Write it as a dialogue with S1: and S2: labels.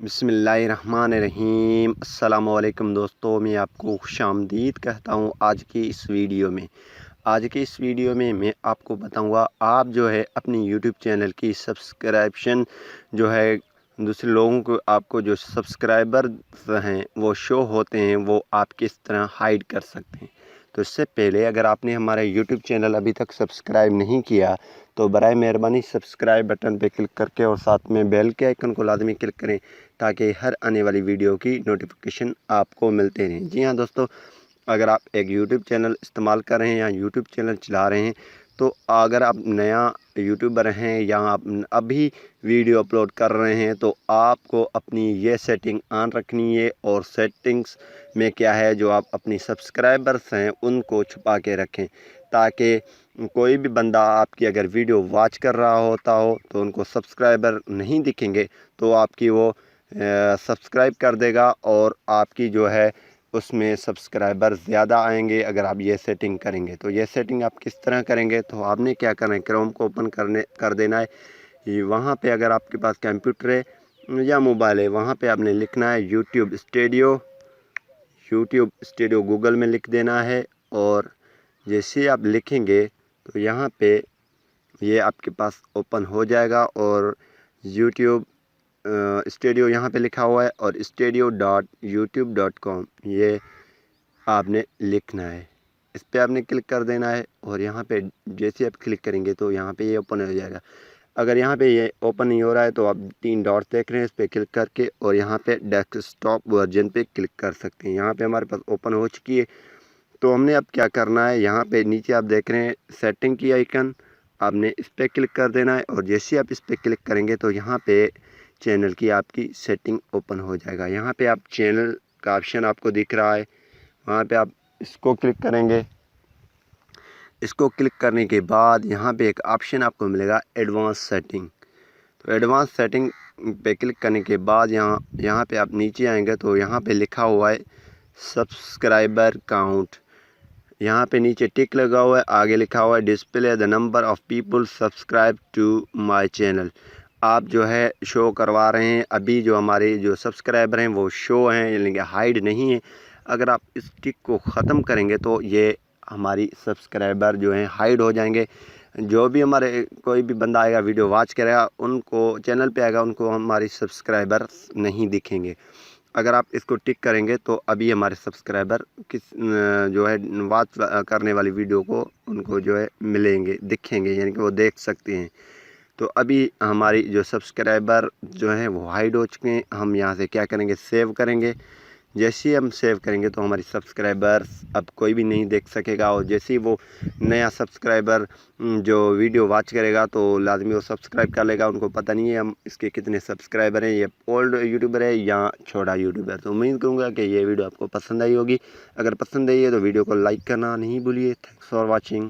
S1: बिस्मिल्लाहिर्रहमानिर्रहीम। अस्सलामुअलैकुम दोस्तों, मैं आपको खुशामदीद कहता हूँ आज की इस वीडियो में। आज की इस वीडियो में मैं आपको बताऊँगा आप जो है अपनी यूट्यूब चैनल की सब्सक्रिप्शन जो है दूसरे लोगों को आपको जो सब्सक्राइबर्स हैं वो शो होते हैं वो आप किस तरह हाइड कर सकते हैं। तो इससे पहले अगर आपने हमारा यूट्यूब चैनल अभी तक सब्सक्राइब नहीं किया तो बराए मेहरबानी सब्सक्राइब बटन पे क्लिक करके और साथ में बेल के आइकन को लाजमी क्लिक करें ताकि हर आने वाली वीडियो की नोटिफिकेशन आपको मिलते रहें। जी हाँ दोस्तों, अगर आप एक यूट्यूब चैनल इस्तेमाल कर रहे हैं या यूट्यूब चैनल चला रहे हैं तो अगर आप नया यूट्यूबर हैं या आप अभी वीडियो अपलोड कर रहे हैं तो आपको अपनी ये सेटिंग ऑन रखनी है। और सेटिंग्स में क्या है, जो आप अपनी सब्सक्राइबर्स हैं उनको छुपा के रखें ताकि कोई भी बंदा आपकी अगर वीडियो वॉच कर रहा होता हो तो उनको सब्सक्राइबर नहीं दिखेंगे तो आपकी वो सब्सक्राइब कर देगा और आपकी जो है उसमें सब्सक्राइबर ज़्यादा आएंगे अगर आप ये सेटिंग करेंगे। तो ये सेटिंग आप किस तरह करेंगे, तो आपने क्या करना है, क्रोम को ओपन कर देना है। वहाँ पे अगर आपके पास कंप्यूटर है या मोबाइल है वहाँ पे आपने लिखना है यूट्यूब स्टूडियो गूगल में लिख देना है। और जैसे आप लिखेंगे तो यहाँ पे ये आपके पास ओपन हो जाएगा और यूट्यूब स्टूडियो यहाँ पे लिखा हुआ है और studio.youtube.com ये आपने लिखना है। इस पर आपने क्लिक कर देना है और यहाँ पे जैसे आप क्लिक करेंगे तो यहाँ पे ये ओपन हो जाएगा। अगर यहाँ पे ये ओपन नहीं हो रहा है तो आप 3 डॉट्स देख रहे हैं, इस पर क्लिक करके और यहाँ पे डेस्कटॉप वर्जन पे क्लिक कर सकते हैं। यहाँ पे हमारे पास ओपन हो चुकी है। तो हमने अब क्या करना है, यहाँ पे नीचे आप देख रहे हैं सेटिंग की आइकन, आपने इस पर क्लिक कर देना है और जैसे आप इस पर क्लिक करेंगे तो यहाँ पे चैनल की आपकी सेटिंग ओपन हो जाएगा। यहाँ पे आप चैनल का ऑप्शन आपको दिख रहा है, वहाँ पे आप इसको क्लिक करेंगे। इसको क्लिक करने के बाद यहाँ पे एक ऑप्शन आपको मिलेगा एडवांस सेटिंग। तो एडवांस सेटिंग पे क्लिक करने के बाद यहाँ पे आप नीचे आएंगे तो यहाँ पे लिखा हुआ है सब्सक्राइबर काउंट। यहाँ पे नीचे टिक लगा हुआ है, आगे लिखा हुआ है display the number of people subscribe to my channel. आप जो है शो करवा रहे हैं, अभी जो हमारे जो सब्सक्राइबर हैं वो शो हैं यानी कि हाइड नहीं है। अगर आप इस टिक को ख़त्म करेंगे तो ये हमारी सब्सक्राइबर जो हैं हाइड हो जाएंगे। जो भी हमारे कोई भी बंदा आएगा वीडियो वॉच करेगा उनको चैनल पे आएगा उनको हमारी सब्सक्राइबर नहीं दिखेंगे। अगर आप इसको टिक करेंगे तो अभी हमारे सब्सक्राइबर जो है वॉच करने वाली वीडियो को उनको जो है मिलेंगे, दिखेंगे, यानी कि वो देख सकते हैं। तो अभी हमारी जो सब्सक्राइबर जो हैं वो हाइड हो चुके हैं। हम यहाँ से क्या करेंगे, सेव करेंगे। जैसे ही हम सेव करेंगे तो हमारी सब्सक्राइबर्स अब कोई भी नहीं देख सकेगा और जैसे ही वो नया सब्सक्राइबर जो वीडियो वॉच करेगा तो लाजमी वो सब्सक्राइब कर लेगा। उनको पता नहीं है हम इसके कितने सब्सक्राइबर हैं, ये ओल्ड यूट्यूबर है या छोटा यूट्यूबर। तो उम्मीद करूँगा कि ये वीडियो आपको पसंद आई होगी। अगर पसंद आई है तो वीडियो को लाइक करना नहीं भूलिए। Thanks for watching.